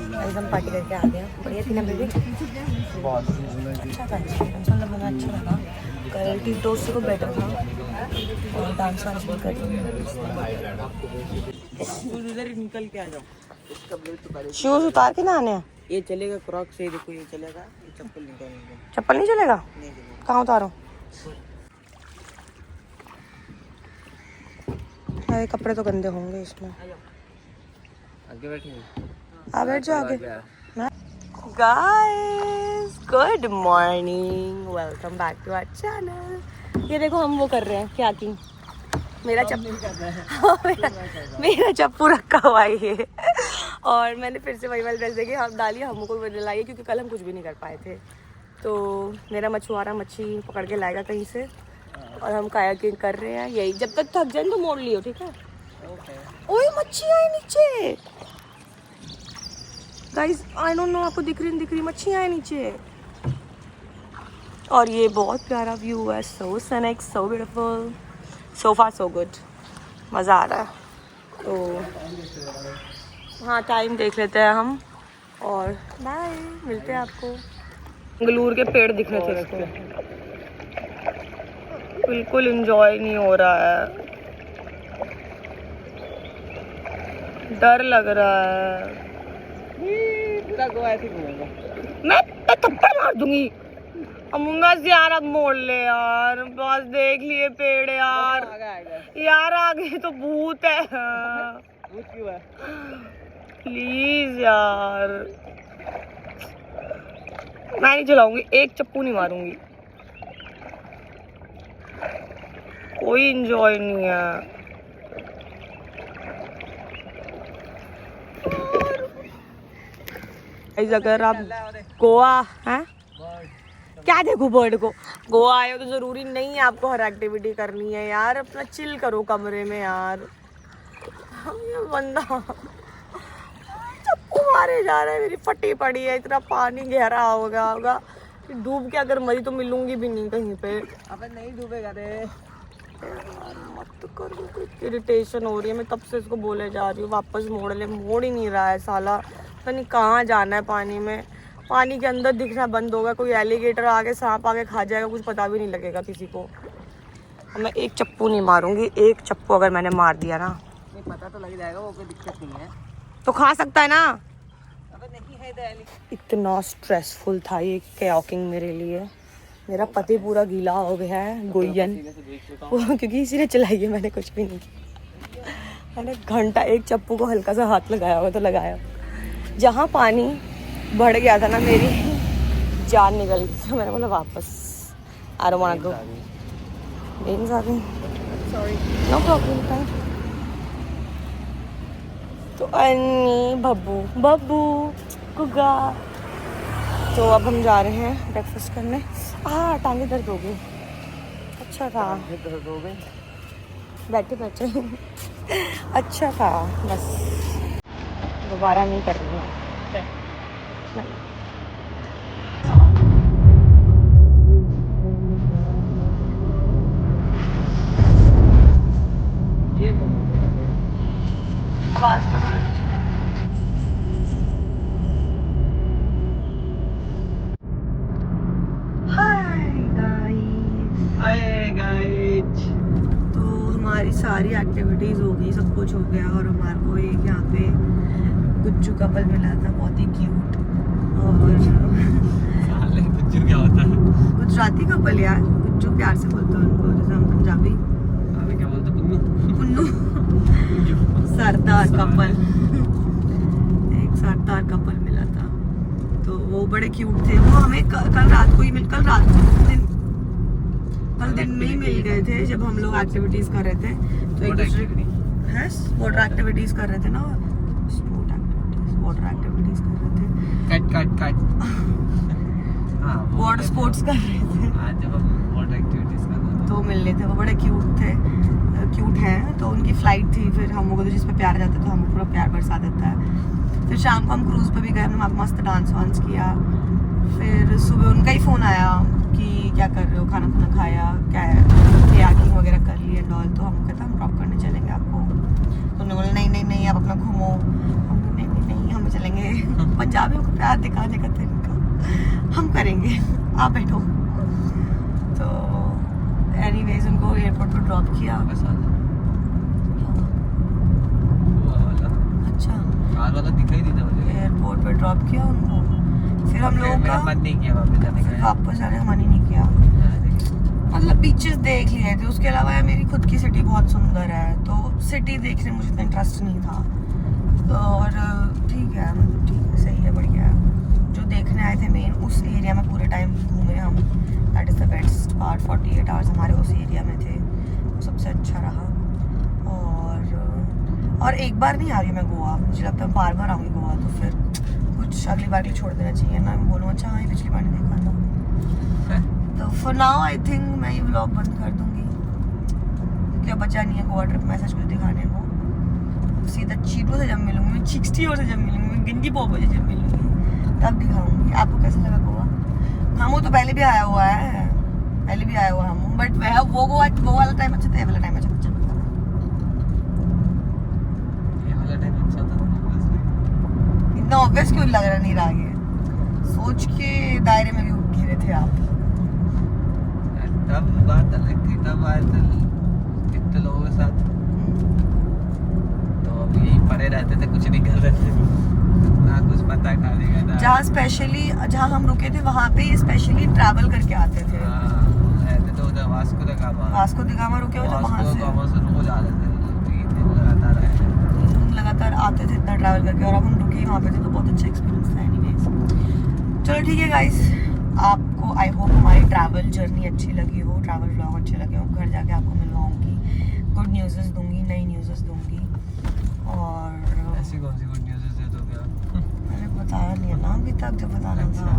हम पार्टी करके आ गए। बढ़िया थी ना बेबी? अच्छा था, मतलब मुझे अच्छा लगा। करेंटी तो उससे को बेटर था और डांस वांस भी कर रही इधर निकल के आ जाओ। शूज उतार के ना आने हैं। ये चलेगा क्रॉक्स से, देखो ये चलेगा, ये चप्पल निकालेंगे। चप्पल नहीं चलेगा? नहीं चलेगा। कहाँ उतारो? अरे कपड़े तो गंदे होंगे इसमें। आगे बैठेंगे। आ बैठ जाओ आगे। Guys good morning, welcome back to our channel. ये देखो हम वो कर रहे हैं क्या की मेरा चप्पू रखा हुआ है ये। और मैंने फिर से वही वाली ड्रेस देखी, हम डाली, हमको भी बदल आई क्योंकि कल हम कुछ भी नहीं कर पाए थे। तो मेरा मछुआरा मच्छी पकड़ के लाएगा कहीं से और हम कायाकिंग कर रहे हैं। यही जब तक थक जाए तो मोड़ लियो, ठीक है? ओए मच्छी आई नीचे गाइस, आई डोंट नो आपको दिख रही मच्छियाँ हैं नीचे। और ये बहुत प्यारा व्यू है, सो सीनिक, सो ब्यूटीफुल, सो फार सो गुड, मज़ा आ रहा है। तो हाँ टाइम देख लेते हैं हम और बाय, मिलते हैं आपको। मंगलूर के पेड़ दिख रहे थे इसको, बिल्कुल एंजॉय नहीं हो रहा है, डर लग रहा है। पूरा गोवा ऐसे घूमेगा। मैं थप्पड़ मार दूंगी। बस यार अब मोड़ ले यार, बस देख लिए पेड़ यार। यार आगे तो भूत है। भूत क्यों है? प्लीज यार, मैं नहीं चलाऊंगी, एक चप्पू नहीं मारूंगी। कोई एंजॉय नहीं है। अगर आप गोवा हैं, क्या देखो बर्ड को, गोवा आए हो तो जरूरी नहीं है आपको हर एक्टिविटी करनी है यार। अपना चिल करो कमरे में यार। ये बंदा चप्पू मारे जा रहा है, मेरी फटी पड़ी है, इतना पानी गहरा होगा डूब के अगर मरी तो मिलूंगी भी नहीं कहीं पे। अबे नहीं डूबेगा रे। मत करो, इरिटेशन हो रही है। मैं तब से इसको बोले जा रही हूँ वापस मोड़ ले, मोड़ ही नहीं रहा है साला। पता नहीं कहाँ जाना है पानी में, पानी के अंदर दिखना बंद होगा, कोई एलिगेटर आगे सांप आगे खा जाएगा, कुछ पता भी नहीं लगेगा किसी को। मैं एक चप्पू नहीं मारूंगी, एक चप्पू अगर मैंने मार दिया ना, नहीं पता तो लग जाएगा, वो कोई दिक्कत नहीं है। तो खा सकता है ना। अबे नहीं है इधर। इतना स्ट्रेसफुल था ये कायाकिंग मेरे लिए। मेरा पति पूरा गीला हो गया है, गोयन, क्योंकि इसी ने चलाई है, मैंने कुछ भी नहीं किया। मैंने घंटा एक चप्पू को हल्का सा हाथ लगाया हुआ तो लगाया। जहाँ पानी बढ़ गया था ना, मेरी जान निकल गई थी। मैंने बोला वापस, I don't want to go. Rains आ गई, sorry, no problem, thank you. तो अन्नी बब्बू गुगा, तो अब हम जा रहे हैं ब्रेकफास्ट करने। टांगे दर्द हो गई। अच्छा था, दर्द हो गई, बैठे अच्छा था, बस दोबारा नहीं कर रही हूँ। तो हमारी सारी एक्टिविटीज़ हो गई, सब कुछ हो गया और हमारे को एक यहाँ पे गुज्जू कपल मिला था, बहुत ही क्यूट। और गुज्जू क्या होता है? गुजराती कपल यार, गुज्जू प्यार से बोलते हैं उनको, जैसे हम पंजाबी क्या बोलते? कुन्नू। सरदार कपल, एक सरदार कपल मिला था, तो वो बड़े क्यूट थे। वो हमें कल रात को ही कल दिन में ही मिल गए थे जब हम लोग एक्टिविटीज कर रहे थे। तो एक दूसरे वाटर एक्टिविटीज कर रहे थे ना, वाटर एक्टिविटीज कर रहे थे, कट वाटर स्पोर्ट्स कर रहे थे। जब हम वाटर एक्टिविटीज कर रहे थे तो मिलने थे, वो बड़े क्यूट हैं। तो उनकी फ्लाइट थी, फिर हम लोगों को जिस पे प्यार जाता है तो हम पूरा प्यार बरसा देता है। फिर शाम को हम क्रूज़ पे भी गए, हमने मस्त डांस वांस किया। फिर सुबह उनका ही फ़ोन आया कि क्या कर रहे हो, खाना खाया, क्या है कायाकिंग वगैरह कर लिए एंड ऑल। तो हम कहता हम ड्रॉप करने चलेंगे आपको। तो उन्होंने बोला नहीं आप अपना घूमो। नहीं हमें चलेंगे। पंजाबियों को प्यार दिखाने का तरीका हम करेंगे, आप बैठो। तो एनीवेज उनको एयरपोर्ट पर ड्रॉप किया। अच्छा, कार वाला दिखाई नहीं था मुझे। एयरपोर्ट पर ड्रॉप किया उनको, फिर हम लोगों का मन नहीं किया वापस जाने का। वापस जाने का मन ही नहीं किया। मतलब बीचेस देख लिए थे, उसके अलावा यार मेरी खुद की सिटी बहुत सुंदर है, तो सिटी देखने मुझे इतना इंटरेस्ट नहीं था। और ठीक है, मतलब ठीक है, सही है, बढ़िया है। जो देखने आए थे मेन उस एरिया में पूरे टाइम घूमे हम, that is the best part. 48 hours हमारे उस एरिया में थे, वो सबसे अच्छा रहा। और एक बार नहीं आ रही मैं गोवा, मुझे लगता है बार बार आऊँगी गोवा, तो फिर कुछ अगली बार के लिए छोड़ देना चाहिए ना। मैं बोलूँ अच्छा हाँ पिछली बार नहीं देखा था, तो फॉर नाउ आई थिंक मैं ये व्लॉग बंद कर दूंगी, क्योंकि अब बचा नहीं है गोवा ट्रिप में ऐसा कुछ दिखाने को। सीधा चीटों से जब मिलूंगी मैं, 60 और से जब मिलूंगी मैं, गिंडी पोपो से जब मिलूंगी तब दिखाऊंगी। आपको कैसा लगा गोवा? हम वो तो पहले भी आया हुआ है, पहले भी आया हुआ हम, बट वह वो वाला टाइम अच्छा था, ये वाला टाइम अच्छा था। ये वाला टाइम अच्छा था, इतना ऑब्वियस क्यों लग रहा नहीं रहा? ये सोच के दायरे में भी घिरे थे आप। तब बात अलग थी, तब आए थे कितने लोगों के साथ, तो अब यही पड़े रहते थे, कुछ नहीं कर रहे थे ना, कुछ पता खाने का ना। जहाँ हम रुके थे वहाँ पे स्पेशली ट्रैवल करके आते थे। रहते तो उधर वास्को द गामा रुके हुए थे, वहाँ से रोज आ रहे थे, 3 दिन लगातार आए थे, लगातार आते थे इतना ट्रैवल करके, और अब हम रुके वहाँ पे थे, तो बहुत अच्छा एक्सपीरियंस था। एनीवेज चलो ठीक है गाइस, आपको आई होप हमारी ट्रैवल जर्नी अच्छी लगी हो, ट्रैवल व्लॉग अच्छे लगे हो। घर जाके आपको मिलवाऊंगी, गुड न्यूज़ दूंगी, नई न्यूज़ दूंगी। और ऐसी कौन सी गुड न्यूज़ दे दोगे आप? मैंने बताया नहीं है ना अभी तक, जब बताना था।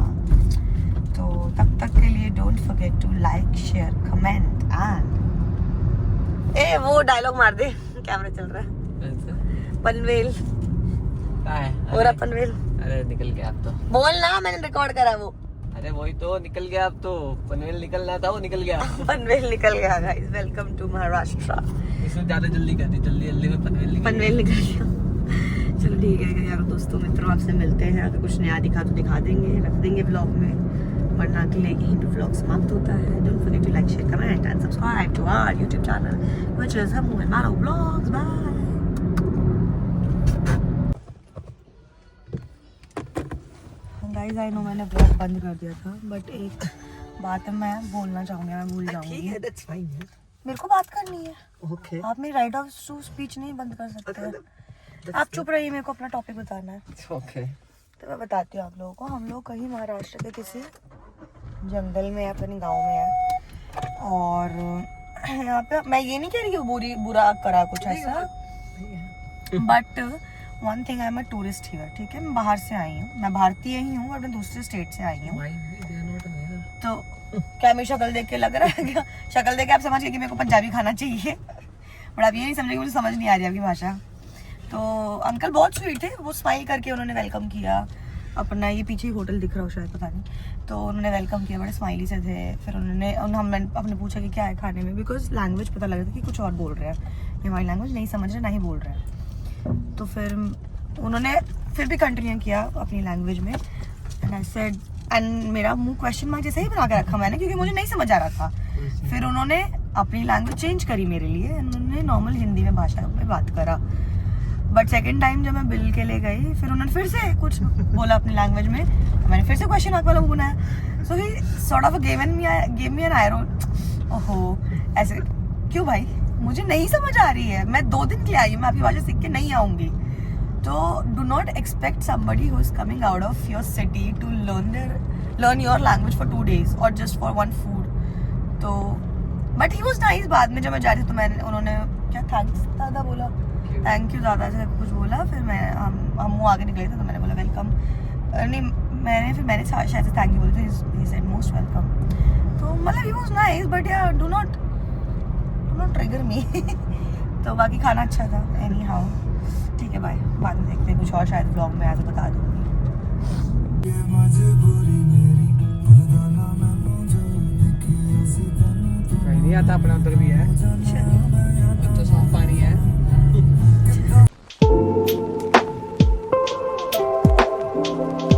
तो तब तक के लिए don't forget to like, share, comment and वो डायलॉग मार दे, कैमरा चल रहा है। पनवेल और पनवेल, अरे निकल गया अब तो, बोल ना, मैंने रिकॉर्ड करा वो। अरे वही तो निकल गया, अब तो पनवेल निकलना था, वो निकल गया। पनवेल निकल गया गाइस, वेलकम टू महाराष्ट्र। इसमें ज्यादा जल्दी कर दी, जल्दी में पनवेल निकल गया। चलो ठीक है यार दोस्तों मित्रों, आपसे मिलते हैं। अगर कुछ नया दिखा तो दिखा देंगे, रख देंगे ब्लॉग में, वरना के लिए यहीं पे ब्लॉग समाप्त होता है। Don't forget to like, share, comment and subscribe to our YouTube channel which is हमू एंड मारो blogs. Bye. Guys I know मैंने ब्लॉग बंद कर दिया था, बट एक बात है मैं बोलना चाहूंगी, मैं भूल जाऊंगी। दैट्स फाइन, मेरे को बात करनी है, ओके। आप मेरी राइट ऑफ टू स्पीच नहीं बंद कर सकते। आप चुप रहिए, मेरे को अपना टॉपिक बताना है। ओके, तो मैं बताती हूँ आप लोगों को। हम लोग कहीं महाराष्ट्र के किसी जंगल में या अपने गांव में है, और यहाँ पे मैं ये नहीं कह रही कि बुरा करा कुछ ऐसा, but one thing, I am a tourist here, ठीक है। मैं बाहर से आई हूँ, मैं भारतीय ही हूँ, और मैं दूसरे स्टेट से आई हूँ। तो क्या मेरी शक्ल देख के लग रहा है क्या? शक्ल देख के आप समझ गए कि मेरे को पंजाबी खाना चाहिए, बट आप ये नहीं समझे, मुझे समझ नहीं आ रही आपकी भाषा। तो अंकल बहुत स्वीट थे, वो स्माइल करके उन्होंने वेलकम किया अपना। ये पीछे ही होटल दिख रहा हो शायद, पता नहीं। तो उन्होंने वेलकम किया, बड़े स्माइली से थे। फिर हमने अपने पूछा कि क्या है खाने में, बिकॉज लैंग्वेज पता लग रहा था कि कुछ और बोल रहे हैं, ये हमारी लैंग्वेज नहीं समझ रहे, नहीं बोल रहे हैं। तो फिर उन्होंने फिर भी कंटिन्यू किया अपनी लैंग्वेज में, एंड आई सेड, एंड मेरा मुंह क्वेश्चन मार्क जैसे ही बना के रखा मैंने, क्योंकि मुझे नहीं समझ आ रहा था। फिर उन्होंने अपनी लैंग्वेज चेंज करी मेरे लिए, उन्होंने नॉर्मल हिंदी में भाषा में बात करा। बट सेकेंड टाइम जब मैं बिल के लिए गई, फिर उन्होंने फिर से कुछ बोला अपनी लैंग्वेज में, मैंने फिर से क्वेश्चन मार्क वाला बनाया। So he sort of give me an arrow, ओहो ऐसे क्यों भाई, मुझे नहीं समझ आ रही है, मैं 2 दिन के लिए आई हूँ, मैं आपकी भाषा सीख के नहीं आऊँगी। तो do not expect somebody who is coming out of your city to learn your language for 2 days or just for one food. तो बट ही वॉज नाइस। बाद में जब मैं जा रही थी तो उन्होंने क्या थैंक्स दादा बोला, थैंक यू दादा से कुछ बोला। फिर हम आगे निकले थे, तो मैंने बोला वेलकम, नहीं मैंने शायद से थैंक यू बोले थे, ही सेड मोस्ट वेलकम। तो मतलब ही वॉज नाइस, बट यार डू नॉट ट्रिगर मी। तो बाकी खाना अच्छा था एनी हाउ, ठीक है बाय। बाद में देखते हैं कुछ और, शायद ब्लॉग में आके बता दूंगी। कहीं नहीं आता, अपना उधर भी है, तो साफ पानी है। है।